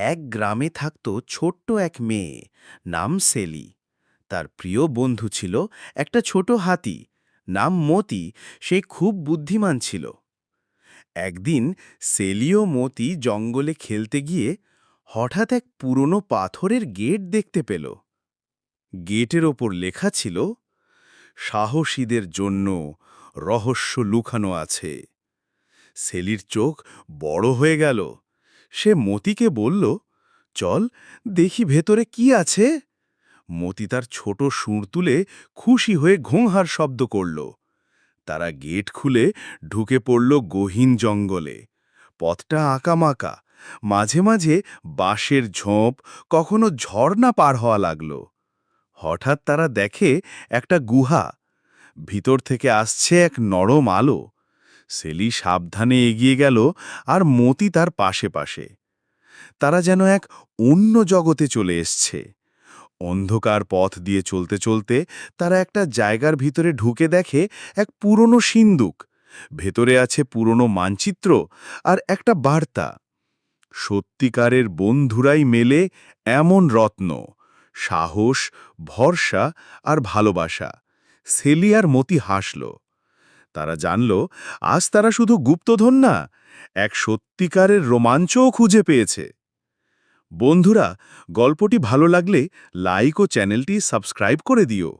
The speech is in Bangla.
এক গ্রামে থাকত ছোট্ট এক মেয়ে, নাম সেলি। তার প্রিয় বন্ধু ছিল একটা ছোট হাতি, নাম মতি। সে খুব বুদ্ধিমান ছিল। একদিন সেলি ও মতি জঙ্গলে খেলতে গিয়ে হঠাৎ এক পুরনো পাথরের গেট দেখতে পেল। গেটের ওপর লেখা ছিল, সাহসীদের জন্য রহস্য লুকানো আছে। সেলির চোখ বড় হয়ে গেল। সে মতিকে বলল, চল দেখি ভেতরে কি আছে। মতি তার ছোট সুর তুলে খুশি হয়ে ঘোংহার শব্দ করল। তারা গেট খুলে ঢুকে পড়ল গহীন জঙ্গলে। পথটা আঁকামাকা, মাঝে মাঝে বাঁশের ঝোপ, কখনো ঝর্ণা পার হওয়া লাগল। হঠাৎ তারা দেখে একটা গুহা। ভিতর থেকে আসছে এক নরম আলো। সেলি সাবধানে এগিয়ে গেল, আর মতি তার পাশে পাশে। তারা যেন এক অন্য জগতে চলে এসছে। অন্ধকার পথ দিয়ে চলতে চলতে তারা একটা জায়গার ভিতরে ঢুকে দেখে এক পুরনো সিন্দুক। ভেতরে আছে পুরনো মানচিত্র আর একটা বার্তা, সত্যিকারের বন্ধুরাই মেলে এমন রত্ন, সাহস, ভরসা আর ভালোবাসা। সেলি আর মতি হাসল। তারা জানল, আজ তারা শুধু গুপ্তধন না, এক সত্যিকারের রোমাঞ্চও খুঁজে পেয়েছে। বন্ধুরা, গল্পটি ভালো লাগলে লাইক ও চ্যানেলটি সাবস্ক্রাইব করে দিও।